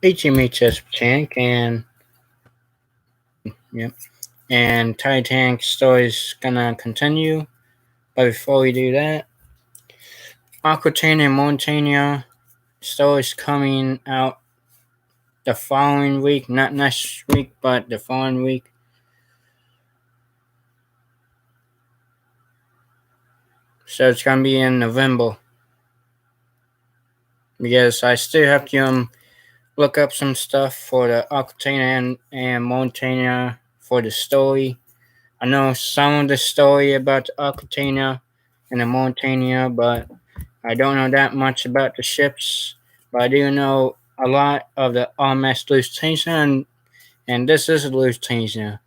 HMHS Tank yep, and Titanic story's gonna continue. But before we do that, Aquitaine and Montaigne story's coming out the following week, not next week, but the following week. So it's gonna be in November because I still have to look up some stuff for the Aquitaine and Montaigne for the story. I know some of the story about the Aquitaine and the Montaigne, but I don't know that much about the ships. But I do know a lot of the RMS Titanic, and this is a Titanic.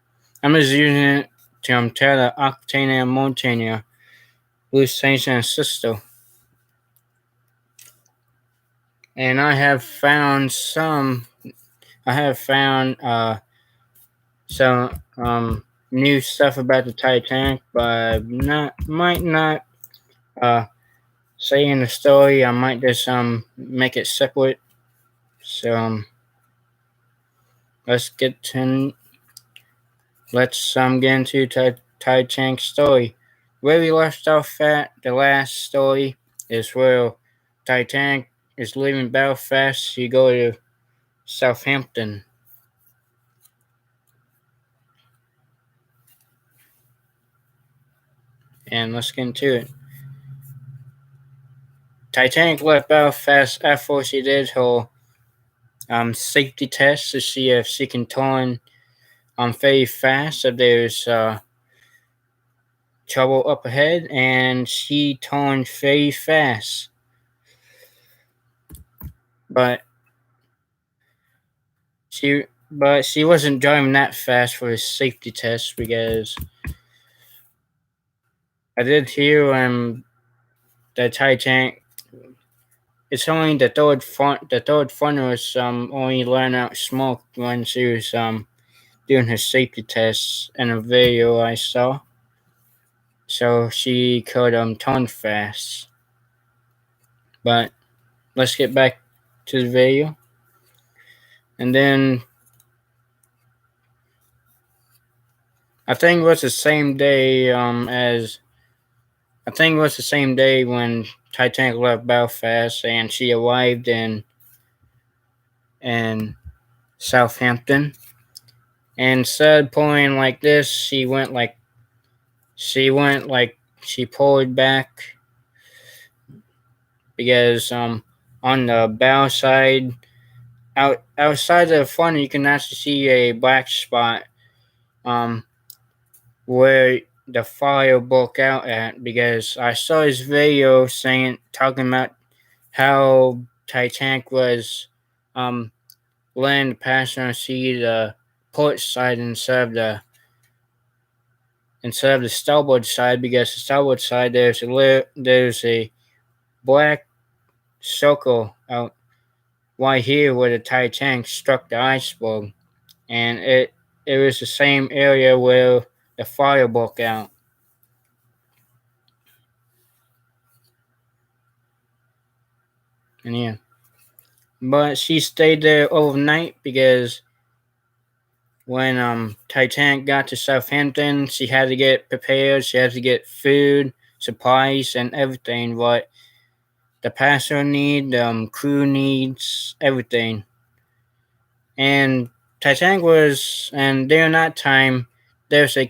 I'm just using it to tell the Aquitaine and Montaigne Titanic sister. And I have found some some new stuff about the Titanic, but might not say in the story. I might just make it separate. So let's get into Titanic story. Where we left off at the last story is where Titanic is leaving Belfast. You go to Southampton. And let's get into it. Titanic left Belfast after she did her safety test to see if she can turn very fast if there's trouble up ahead, and she turned very fast. But she wasn't driving that fast for his safety test because I did hear the Titanic. It's only the third funnel was only letting out smoke when she was doing her safety tests in a video I saw. So she could turn fast. But let's get back to the video. And then I think it was the same day when Titanic left Belfast and she arrived in Southampton. And instead of pulling like this, she pulled back because on the bow side, outside the front, you can actually see a black spot where the fire broke out at, because I saw his video talking about how Titanic was letting the passenger see the port side instead of the starboard side, because the starboard side there's a black circle out right here where the Titanic struck the iceberg, and it was the same area where the fire broke out. And yeah, but she stayed there overnight because when Titanic got to Southampton, she had to get prepared. She had to get food, supplies, and everything. What the passenger need, crew needs, everything. And Titanic was, and during that time, there's a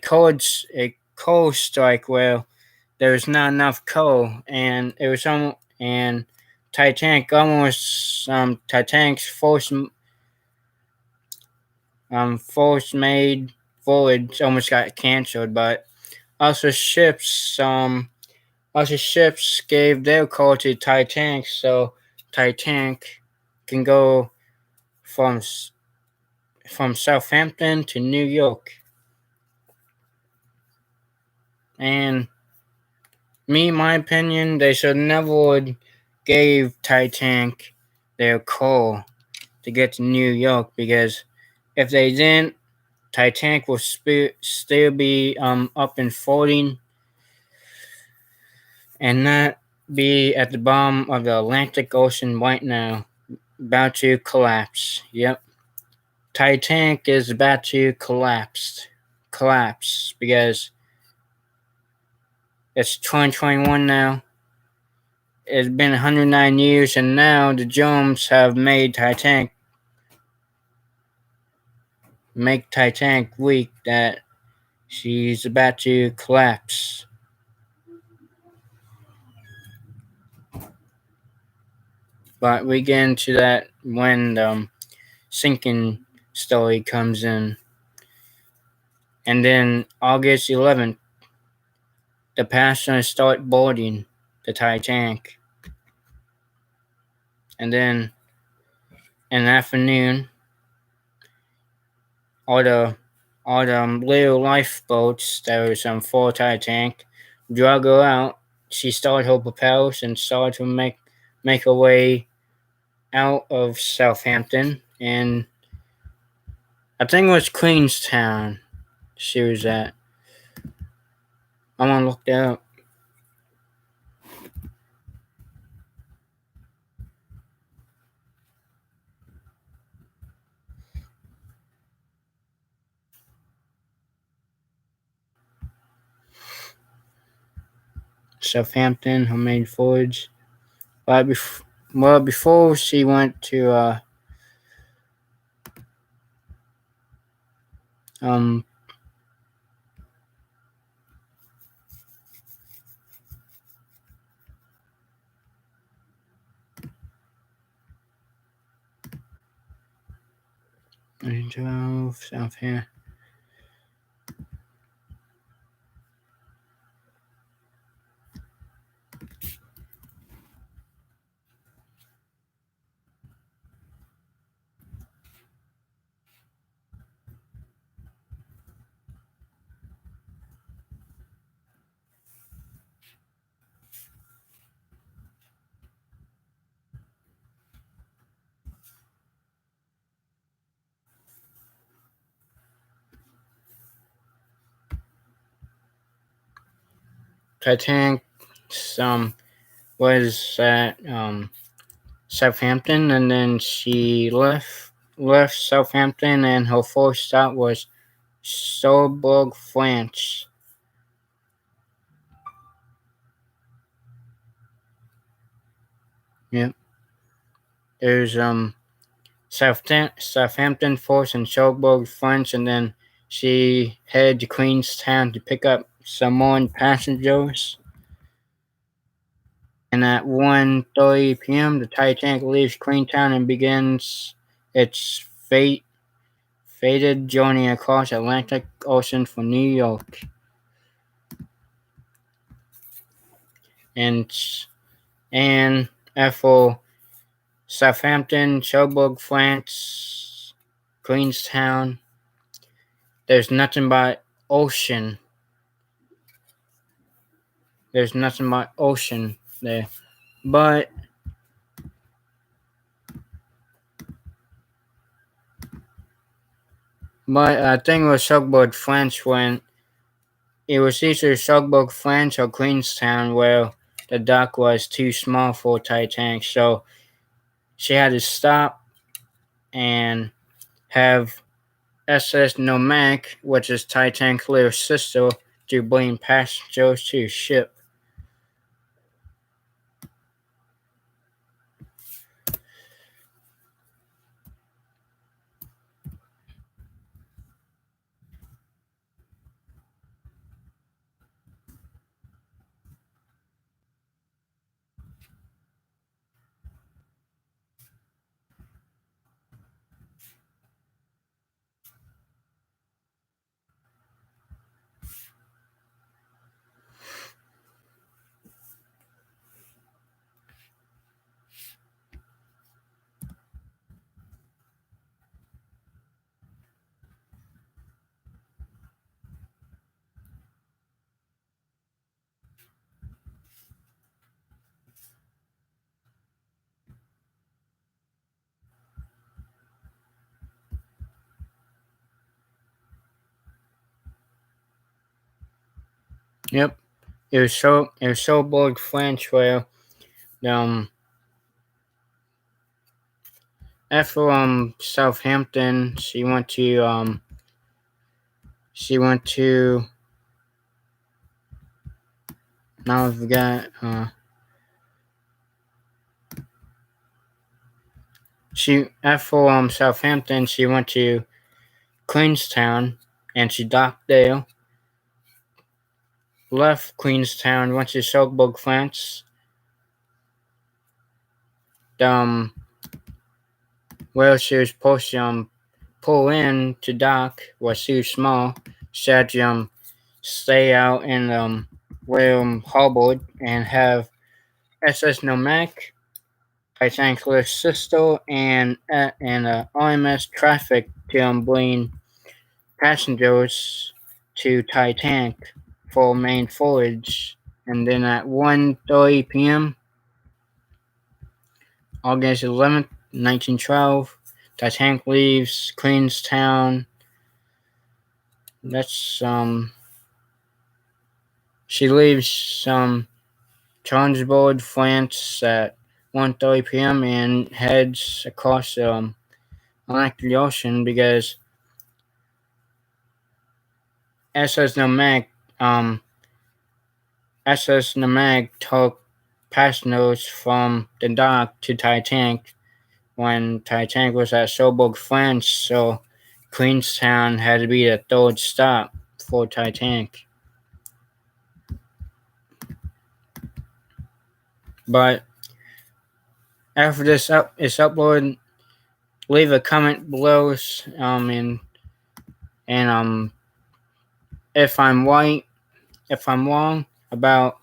coal strike where there was not enough coal, and it was and Titanic's force made voyage almost got canceled, but also ships gave their coal to Titanic, so Titanic can go from Southampton to New York. And my opinion, they should never gave Titanic their coal to get to New York, because if they didn't, Titanic will still be up and floating and not be at the bottom of the Atlantic Ocean right now. about to collapse. Yep. Titanic is about to collapse because it's 2021 now. It's been 109 years, and now the Jones have make Titanic weak that she's about to collapse. But we get into that when the sinking story comes in. And then August 11th, the passengers start boarding the Titanic. And then in the afternoon, all the little lifeboats that was on full Titanic drag her out. She started her propels and started to make her way out of Southampton, and I think it was Queenstown she was at. I'm gonna look that up. Southampton, her main forge. But before she went to um Southampton. Titanic was at Southampton, and then she left Southampton, and her first stop was Cherbourg, France. Yep. There's Southampton first and Cherbourg, France, and then she headed to Queenstown to pick up some more passengers. And at 1:30 p.m., the Titanic leaves Queenstown and begins its fated journey across the Atlantic Ocean for New York. And after Southampton, Cherbourg, France, Queenstown, there's nothing but ocean. There's nothing but ocean there. But I think it was Cherbourg, France when it was either Cherbourg, France or Queenstown where the dock was too small for Titanic. So she had to stop and have SS Nomadic, which is Titanic's little sister, to bring passengers to the ship. Yep. It was Cherbourg, France where um after Southampton, she went to now I forgot she after Southampton she went to Queenstown and she docked there. Left Queenstown, went to Cherbourg, France. Um, where she was supposed to pull in to dock was too small. She had to stay out in William Harbor and have SS Nomadic, Titanic Lift Sister, and RMS Traffic to bring passengers to Titanic for main voyage. And then at 1:30 p.m. August 11th, 1912, Titanic leaves Queenstown. That's she leaves Transboard, France at 1:30 p.m. and heads across the Atlantic Ocean because SS Nomad um SS Nomad took passengers from the dock to Titanic when Titanic was at Cherbourg, France, so Queenstown had to be the third stop for Titanic. But after this is uploaded, leave a comment below, and if I'm right, if I'm wrong about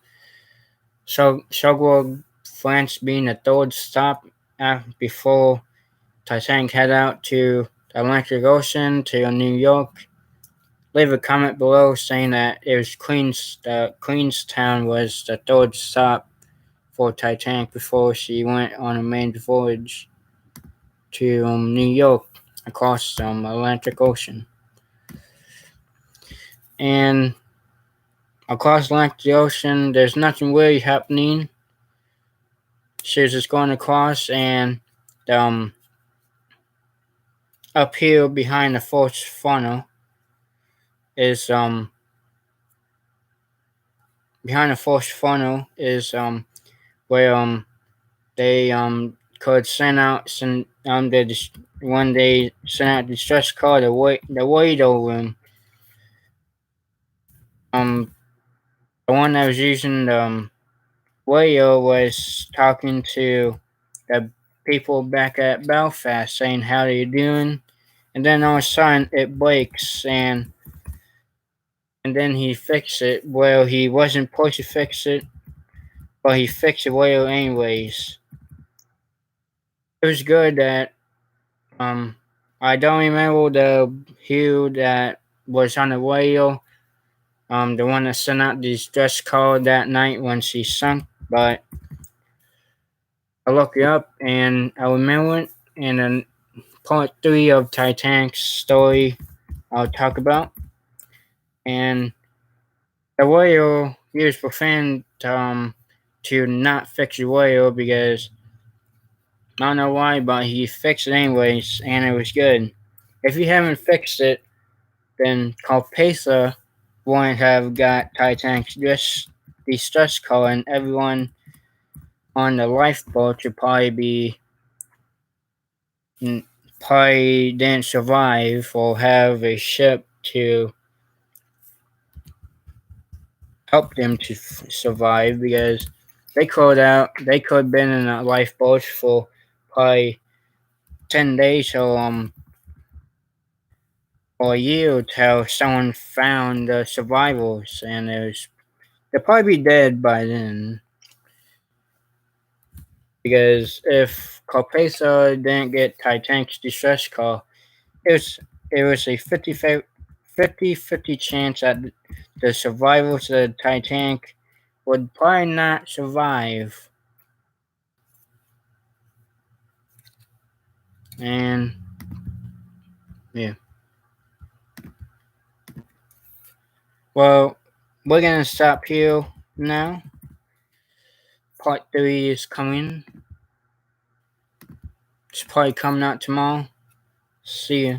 Cherbourg, France being the third stop before Titanic head out to the Atlantic Ocean to New York. Leave a comment below saying that it was Queenstown was the third stop for Titanic before she went on a main voyage to New York across the Atlantic Ocean. And across the Atlantic Ocean, there's nothing really happening. She was just going across, and up here behind the first funnel is where they could when they sent out the distress call, the radio room. The one that was using the radio was talking to the people back at Belfast, saying how are you doing, and then all of a sudden it breaks, and then he fixed it. Well, he wasn't supposed to fix it, but he fixed the radio anyways. It was good that I don't remember the hue that was on the radio, the one that sent out the distress call that night when she sunk, but I looked it up and I remember it, and then part 3 of Titanic's story I'll talk about. And the radio used profane to not fix the radio because I don't know why, but he fixed it anyways, and it was good. If you haven't fixed it, then Carpathia wouldn't have got Titanic's distress call, and everyone on the lifeboat should probably didn't survive or have a ship to help them to survive because they could have been in a lifeboat for probably 10 days or a year until someone found the survivors, and they'll probably be dead by then. Because if Carpathia didn't get Titanic's distress call, it was a 50-50 chance that the survivors of the Titanic would probably not survive. And yeah. Well, we're gonna stop here now. Part 3 is coming. It's probably coming out tomorrow. See ya.